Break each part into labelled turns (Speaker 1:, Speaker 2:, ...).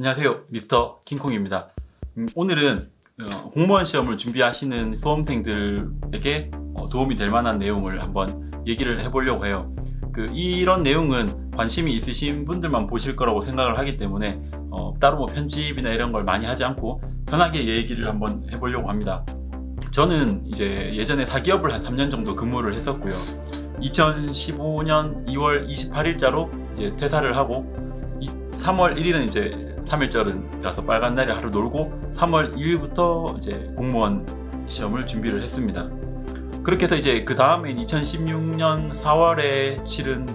Speaker 1: 안녕하세요, 미스터 킹콩입니다. 오늘은 공무원 시험을 준비하시는 수험생들에게 도움이 될 만한 내용을 한번 얘기를 해보려고 해요. 이런 내용은 관심이 있으신 분들만 보실 거라고 생각을 하기 때문에 따로 뭐 편집이나 이런 걸 많이 하지 않고 편하게 얘기를 한번 해보려고 합니다. 저는 이제 예전에 사기업을 한 3년 정도 근무를 했었고요. 2015년 2월 28일자로 이제 퇴사를 하고 3월 1일은 이제 3일절이라서 빨간 날에 하루 놀고 3월 2일부터 이제 공무원 시험을 준비를 했습니다. 그렇게 해서 이제 그 다음에 2016년 4월에 치른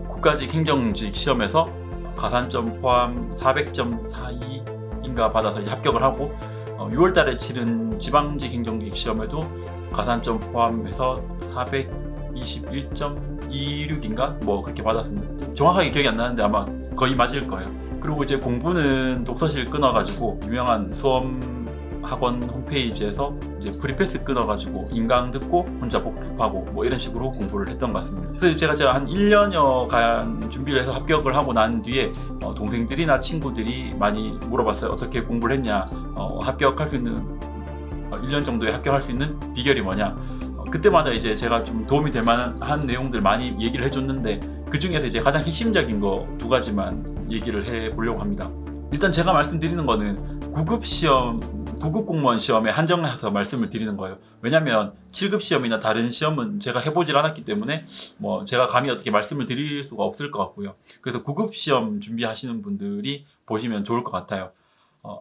Speaker 1: 국가직 행정직 시험에서 가산점 포함 400점 사이인가 받아서 이제 합격을 하고 6월달에 치른 지방직 행정직 시험에도 가산점 포함해서 421.26인가 뭐 그렇게 받았습니다. 정확하게 기억이 안 나는데 아마 거의 맞을 거예요. 그리고 이제 공부는 독서실 끊어가지고 유명한 수험학원 홈페이지에서 이제 프리패스 끊어가지고 인강 듣고 혼자 복습하고 뭐 이런 식으로 공부를 했던 것 같습니다. 그래서 제가 한 1년여간 준비를 해서 합격을 하고 난 뒤에 동생들이나 친구들이 많이 물어봤어요. 어떻게 공부를 했냐, 합격할 수 있는 1년 정도에 합격할 수 있는 비결이 뭐냐. 그때마다 이제 제가 좀 도움이 될 만한 내용들 많이 얘기를 해줬는데 그 중에서 이제 가장 핵심적인 거 2가지만 얘기를 해보려고 합니다. 일단 제가 말씀드리는 거는 구급 공무원 시험에 한정해서 말씀을 드리는 거예요. 왜냐면 7급 시험이나 다른 시험은 제가 해보질 않았기 때문에 뭐 제가 감히 어떻게 말씀을 드릴 수가 없을 것 같고요. 그래서 9급 시험 준비하시는 분들이 보시면 좋을 것 같아요.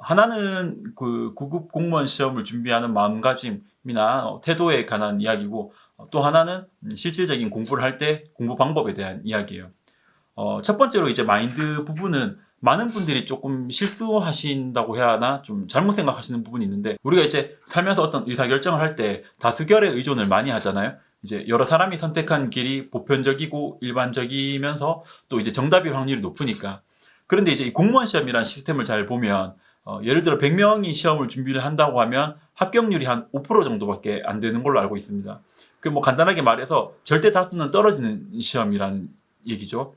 Speaker 1: 하나는 9급 공무원 시험을 준비하는 마음가짐이나 태도에 관한 이야기고, 또 하나는 실질적인 공부를 할 때 공부 방법에 대한 이야기예요. 첫 번째로 이제 마인드 부분은 많은 분들이 조금 실수하신다고 해야 하나, 좀 잘못 생각하시는 부분이 있는데, 우리가 이제 살면서 어떤 의사결정을 할 때 다수결에 의존을 많이 하잖아요. 이제 여러 사람이 선택한 길이 보편적이고 일반적이면서 또 이제 정답일 확률이 높으니까. 그런데 이제 이 공무원 시험이라는 시스템을 잘 보면 예를 들어 100명이 시험을 준비를 한다고 하면 합격률이 한 5% 정도밖에 안 되는 걸로 알고 있습니다. 뭐 간단하게 말해서 절대 다수는 떨어지는 시험이라는 얘기죠.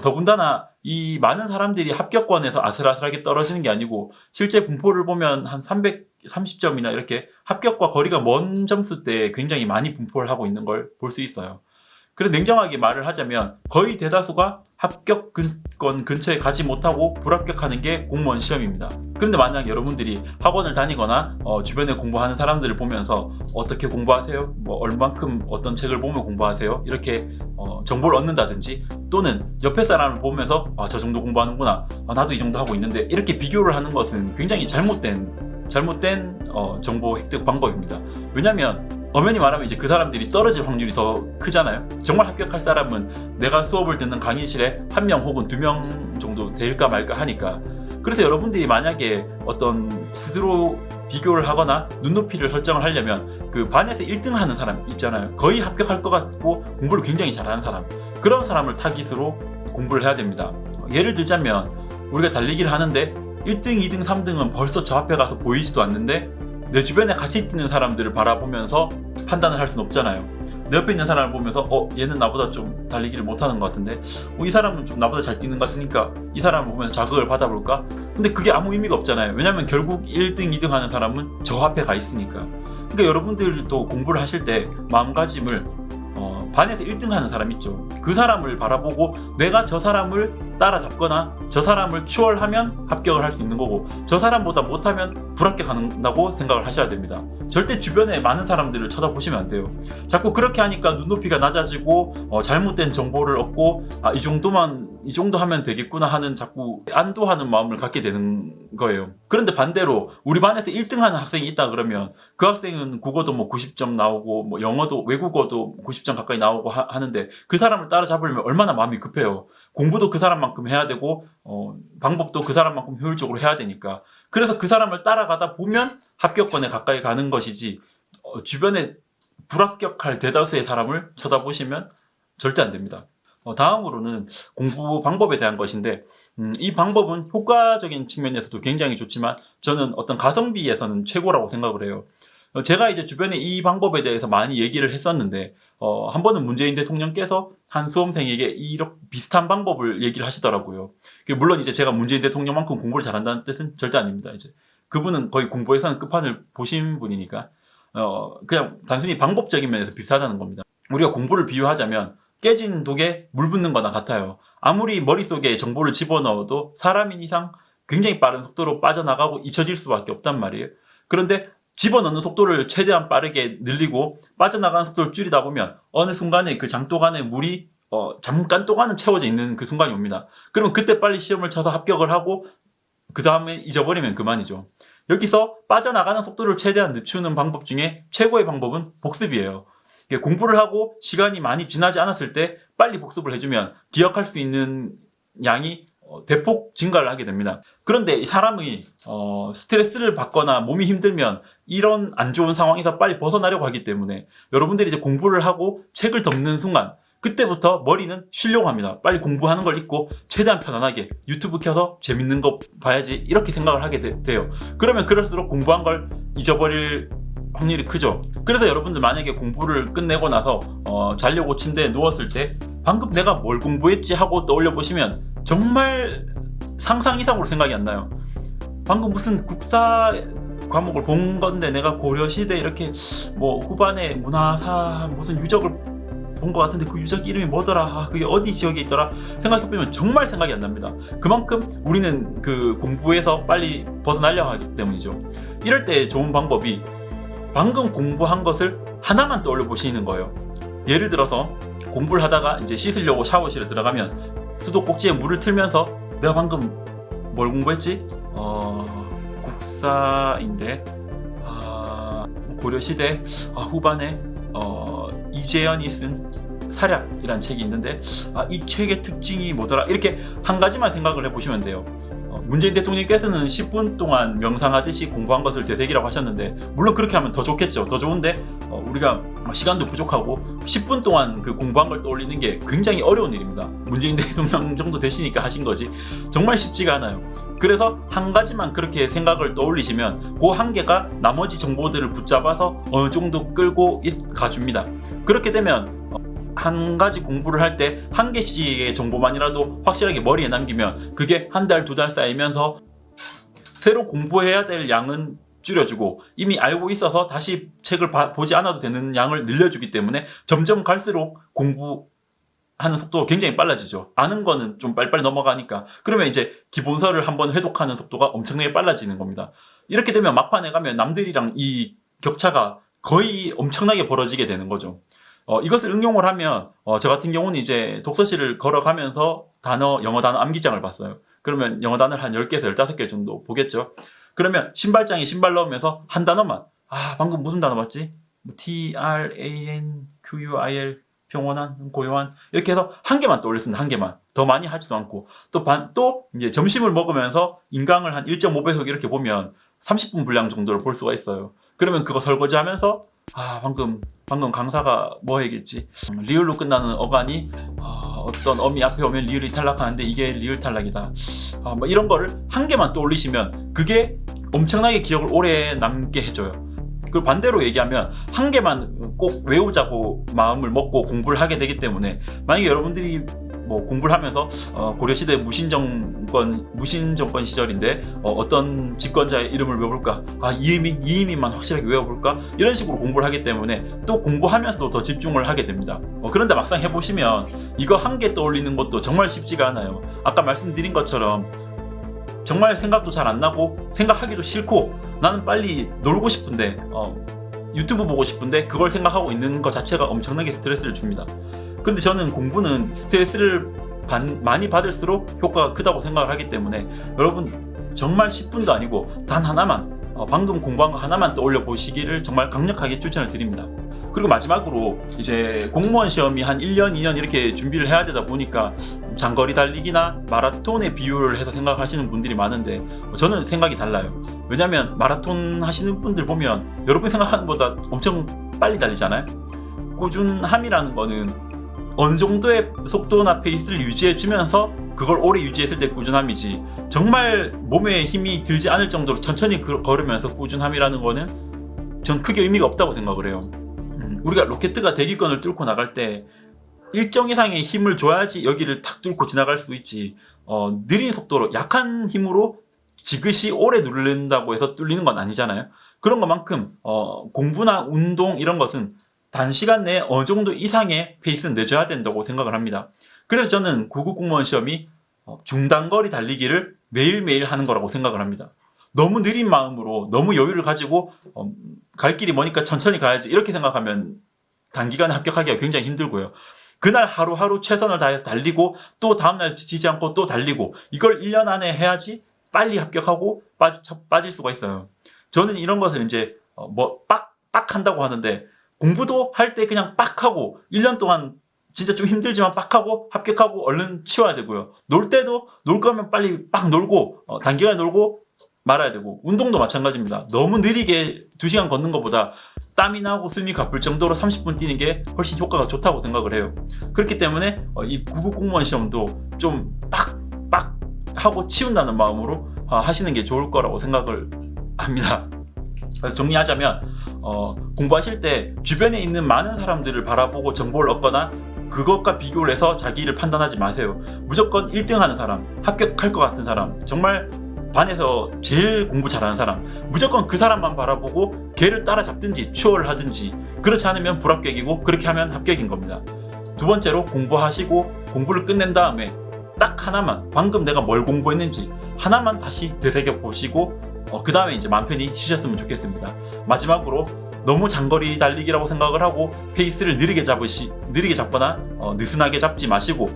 Speaker 1: 더군다나 이 많은 사람들이 합격권에서 아슬아슬하게 떨어지는 게 아니고 실제 분포를 보면 한 330점이나 이렇게 합격과 거리가 먼 점수 때 굉장히 많이 분포를 하고 있는 걸 볼 수 있어요. 그래서 냉정하게 말을 하자면 거의 대다수가 합격권 근처에 가지 못하고 불합격하는 게 공무원 시험입니다. 그런데 만약 여러분들이 학원을 다니거나 주변에 공부하는 사람들을 보면서 어떻게 공부하세요? 뭐 얼만큼 어떤 책을 보면 공부하세요? 이렇게 정보를 얻는다든지, 또는 옆에 사람을 보면서 저 정도 공부하는구나, 나도 이 정도 하고 있는데, 이렇게 비교를 하는 것은 굉장히 잘못된 정보 획득 방법입니다. 왜냐면 엄연히 말하면 이제 그 사람들이 떨어질 확률이 더 크잖아요. 정말 합격할 사람은 내가 수업을 듣는 강의실에 1명 혹은 2명 정도 될까 말까 하니까. 그래서 여러분들이 만약에 어떤 스스로 비교를 하거나 눈높이를 설정을 하려면 그 반에서 1등 하는 사람 있잖아요. 거의 합격할 것 같고 공부를 굉장히 잘하는 사람, 그런 사람을 타깃으로 공부를 해야 됩니다. 예를 들자면 우리가 달리기를 하는데 1등, 2등, 3등은 벌써 저 앞에 가서 보이지도 않는데 내 주변에 같이 뛰는 사람들을 바라보면서 판단을 할 수는 없잖아요. 내 옆에 있는 사람을 보면서 얘는 나보다 좀 달리기를 못하는 것 같은데 이 사람은 좀 나보다 잘 뛰는 것 같으니까 이 사람을 보면서 자극을 받아볼까? 근데 그게 아무 의미가 없잖아요. 왜냐면 결국 1등, 2등 하는 사람은 저 앞에 가 있으니까. 그러니까 여러분들도 공부를 하실 때 마음가짐을 반에서 1등 하는 사람 있죠. 그 사람을 바라보고 내가 저 사람을 따라잡거나 저 사람을 추월하면 합격을 할 수 있는 거고, 저 사람보다 못하면 불합격한다고 생각을 하셔야 됩니다. 절대 주변에 많은 사람들을 쳐다보시면 안 돼요. 자꾸 그렇게 하니까 눈높이가 낮아지고 잘못된 정보를 얻고 이 정도 하면 되겠구나 하는 자꾸 안도하는 마음을 갖게 되는 거예요. 그런데 반대로 우리 반에서 1등 하는 학생이 있다 그러면 그 학생은 국어도 뭐 90점 나오고 뭐 영어도 외국어도 90점 가까이 나오고 하는데 그 사람을 따라잡으려면 얼마나 마음이 급해요. 공부도 그 사람만큼 해야 되고 방법도 그 사람만큼 효율적으로 해야 되니까. 그래서 그 사람을 따라가다 보면 합격권에 가까이 가는 것이지, 주변에 불합격할 대다수의 사람을 쳐다보시면 절대 안 됩니다. 다음으로는 공부 방법에 대한 것인데, 이 방법은 효과적인 측면에서도 굉장히 좋지만 저는 어떤 가성비에서는 최고라고 생각을 해요. 제가 이제 주변에 이 방법에 대해서 많이 얘기를 했었는데 한 번은 문재인 대통령께서 한 수험생에게 이렇게 비슷한 방법을 얘기를 하시더라고요. 물론 이제 제가 문재인 대통령만큼 공부를 잘한다는 뜻은 절대 아닙니다. 이제 그분은 거의 공부에서는 끝판을 보신 분이니까 그냥 단순히 방법적인 면에서 비슷하다는 겁니다. 우리가 공부를 비유하자면 깨진 독에 물 붓는 거나 같아요. 아무리 머릿속에 정보를 집어넣어도 사람인 이상 굉장히 빠른 속도로 빠져나가고 잊혀질 수밖에 없단 말이에요. 그런데 집어넣는 속도를 최대한 빠르게 늘리고 빠져나가는 속도를 줄이다 보면 어느 순간에 그 장독 안에 물이 잠깐 동안은 채워져 있는 그 순간이 옵니다. 그러면 그때 빨리 시험을 쳐서 합격을 하고 그 다음에 잊어버리면 그만이죠. 여기서 빠져나가는 속도를 최대한 늦추는 방법 중에 최고의 방법은 복습이에요. 공부를 하고 시간이 많이 지나지 않았을 때 빨리 복습을 해주면 기억할 수 있는 양이 대폭 증가를 하게 됩니다. 그런데 사람이 스트레스를 받거나 몸이 힘들면 이런 안 좋은 상황에서 빨리 벗어나려고 하기 때문에 여러분들이 이제 공부를 하고 책을 덮는 순간 그때부터 머리는 쉬려고 합니다. 빨리 공부하는 걸 잊고 최대한 편안하게 유튜브 켜서 재밌는 거 봐야지 이렇게 생각을 하게 돼요. 그러면 그럴수록 공부한 걸 잊어버릴 확률이 크죠. 그래서 여러분들 만약에 공부를 끝내고 나서 자려고 침대에 누웠을 때 방금 내가 뭘 공부했지 하고 떠올려 보시면 정말 상상 이상으로 생각이 안 나요. 방금 무슨 국사 과목을 본 건데 내가 고려시대 이렇게 뭐 후반에 문화사 무슨 유적을 본 것 같은데 그 유적 이름이 뭐더라? 그게 어디 지역에 있더라? 생각해보면 정말 생각이 안 납니다. 그만큼 우리는 그 공부에서 빨리 벗어나려고 하기 때문이죠. 이럴 때 좋은 방법이 방금 공부한 것을 하나만 떠올려 보시는 거예요. 예를 들어서 공부를 하다가 이제 씻으려고 샤워실에 들어가면 수도꼭지에 물을 틀면서 내가 방금 뭘 공부했지? 국사인데 고려시대 후반에 이재현이 쓴 사략이라는 책이 있는데 이 책의 특징이 뭐더라? 이렇게 한 가지만 생각을 해보시면 돼요. 문재인 대통령께서는 10분 동안 명상하듯이 공부한 것을 되새기라고 하셨는데 물론 그렇게 하면 더 좋겠죠. 더 좋은데 우리가 시간도 부족하고 10분 동안 그 공부한 걸 떠올리는 게 굉장히 어려운 일입니다. 문재인 대통령 정도 되시니까 하신 거지 정말 쉽지가 않아요. 그래서 한 가지만 그렇게 생각을 떠올리시면 그 한 개가 나머지 정보들을 붙잡아서 어느 정도 끌고 가줍니다. 그렇게 되면 한 가지 공부를 할 때 한 개씩의 정보만이라도 확실하게 머리에 남기면 그게 한 달, 두 달 쌓이면서 새로 공부해야 될 양은 줄여주고 이미 알고 있어서 다시 책을 보지 않아도 되는 양을 늘려주기 때문에 점점 갈수록 공부하는 속도가 굉장히 빨라지죠. 아는 거는 좀 빨리빨리 넘어가니까 그러면 이제 기본서를 한번 회독하는 속도가 엄청나게 빨라지는 겁니다. 이렇게 되면 막판에 가면 남들이랑 이 격차가 거의 엄청나게 벌어지게 되는 거죠. 이것을 응용을 하면 저 같은 경우는 이제 독서실을 걸어가면서 영어 단어 암기장을 봤어요. 그러면 영어 단어를 한 10개에서 15개 정도 보겠죠. 그러면 신발장에 신발 넣으면서 한 단어만 방금 무슨 단어 봤지? TRANQUIL 평온한, 고요한 이렇게 해서 한 개만 떠올렸습니다. 한 개만. 더 많이 하지도 않고 또 이제 점심을 먹으면서 인강을 한 1.5배속 이렇게 보면 30분 분량 정도를 볼 수가 있어요. 그러면 그거 설거지하면서 방금 강사가 뭐 얘기했지? 리을로 끝나는 어간이 어떤 어미 앞에 오면 리을이 탈락하는데 이게 리을 탈락이다. 뭐 이런 거를 한 개만 떠올리시면 그게 엄청나게 기억을 오래 남게 해줘요. 그리고 반대로 얘기하면 한 개만 꼭 외우자고 마음을 먹고 공부를 하게 되기 때문에 만약에 여러분들이 뭐 공부를 하면서 고려시대 무신정권 시절인데 어떤 집권자의 이름을 외워볼까? 이의민만 확실하게 외워볼까? 이런 식으로 공부를 하기 때문에 또 공부하면서도 더 집중을 하게 됩니다. 그런데 막상 해보시면 이거 한 개 떠올리는 것도 정말 쉽지가 않아요. 아까 말씀드린 것처럼 정말 생각도 잘 안 나고 생각하기도 싫고 나는 빨리 놀고 싶은데 유튜브 보고 싶은데 그걸 생각하고 있는 것 자체가 엄청나게 스트레스를 줍니다. 근데 저는 공부는 스트레스를 많이 받을수록 효과가 크다고 생각을 하기 때문에 여러분 정말 10분도 아니고 단 하나만 방금 공부한 거 하나만 떠올려 보시기를 정말 강력하게 추천을 드립니다. 그리고 마지막으로 이제 공무원 시험이 한 1년, 2년 이렇게 준비를 해야 되다 보니까 장거리 달리기나 마라톤에 비유를 해서 생각하시는 분들이 많은데 저는 생각이 달라요. 왜냐면 마라톤 하시는 분들 보면 여러분이 생각하는 것보다 엄청 빨리 달리잖아요. 꾸준함이라는 거는 어느 정도의 속도나 페이스를 유지해주면서 그걸 오래 유지했을 때 꾸준함이지 정말 몸에 힘이 들지 않을 정도로 천천히 걸으면서 꾸준함이라는 거는 전 크게 의미가 없다고 생각을 해요. 우리가 로켓트가 대기권을 뚫고 나갈 때 일정 이상의 힘을 줘야지 여기를 탁 뚫고 지나갈 수 있지, 느린 속도로 약한 힘으로 지그시 오래 누른다고 해서 뚫리는 건 아니잖아요. 그런 것만큼 공부나 운동 이런 것은 단시간 내에 어느 정도 이상의 페이스는 내줘야 된다고 생각을 합니다. 그래서 저는 9급 공무원 시험이 중단거리 달리기를 매일매일 하는 거라고 생각을 합니다. 너무 느린 마음으로 너무 여유를 가지고 갈 길이 머니까 천천히 가야지 이렇게 생각하면 단기간에 합격하기가 굉장히 힘들고요. 그날 하루하루 최선을 다해서 달리고 또 다음날 지치지 않고 또 달리고, 이걸 1년 안에 해야지 빨리 합격하고 빠질 수가 있어요. 저는 이런 것을 이제 빡 한다고 하는데, 공부도 할 때 그냥 빡 하고 1년 동안 진짜 좀 힘들지만 빡 하고 합격하고 얼른 치워야 되고요. 놀 때도 놀 거면 빨리 빡 놀고 단기간에 놀고 말아야 되고, 운동도 마찬가지입니다. 너무 느리게 2시간 걷는 것보다 땀이 나고 숨이 가쁠 정도로 30분 뛰는 게 훨씬 효과가 좋다고 생각을 해요. 그렇기 때문에 이 9급 공무원 시험도 좀 빡 하고 치운다는 마음으로 하시는 게 좋을 거라고 생각을 합니다. 그래서 정리하자면 공부하실 때 주변에 있는 많은 사람들을 바라보고 정보를 얻거나 그것과 비교를 해서 자기를 판단하지 마세요. 무조건 1등 하는 사람, 합격할 것 같은 사람, 정말 반에서 제일 공부 잘하는 사람, 무조건 그 사람만 바라보고 걔를 따라잡든지 추월을 하든지, 그렇지 않으면 불합격이고 그렇게 하면 합격인 겁니다. 두 번째로, 공부하시고 공부를 끝낸 다음에 딱 하나만, 방금 내가 뭘 공부했는지 하나만 다시 되새겨 보시고 그 다음에 이제 마음 편히 쉬셨으면 좋겠습니다. 마지막으로, 너무 장거리 달리기라고 생각을 하고 페이스를 느리게 잡거나 느슨하게 잡지 마시고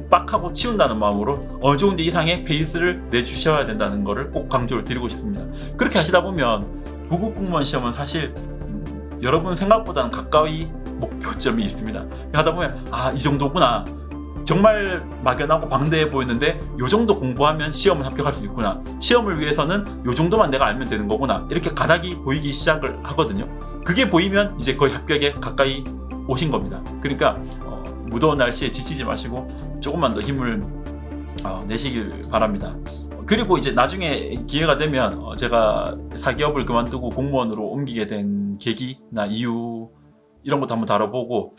Speaker 1: 빡하고 치운다는 마음으로 어느 정도 이상의 페이스를 내주셔야 된다는 것을 꼭 강조를 드리고 싶습니다. 그렇게 하시다 보면 9급 공무원 시험은 사실 여러분 생각보다는 가까이 목표점이 있습니다. 하다 보면 이 정도구나, 정말 막연하고 방대해 보이는데 이 정도 공부하면 시험을 합격할 수 있구나, 시험을 위해서는 이 정도만 내가 알면 되는 거구나, 이렇게 가닥이 보이기 시작을 하거든요. 그게 보이면 이제 거의 합격에 가까이 오신 겁니다. 그러니까 무더운 날씨에 지치지 마시고 조금만 더 힘을 내시길 바랍니다. 그리고 이제 나중에 기회가 되면 제가 사기업을 그만두고 공무원으로 옮기게 된 계기나 이유, 이런 것도 한번 다뤄보고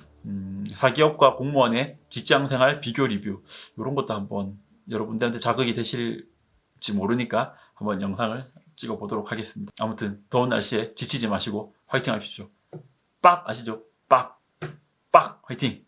Speaker 1: 사기업과 공무원의 직장생활 비교 리뷰, 이런 것도 한번 여러분들한테 자극이 되실지 모르니까 한번 영상을 찍어보도록 하겠습니다. 아무튼 더운 날씨에 지치지 마시고 화이팅 하십시오. 빡 아시죠? 빡 화이팅!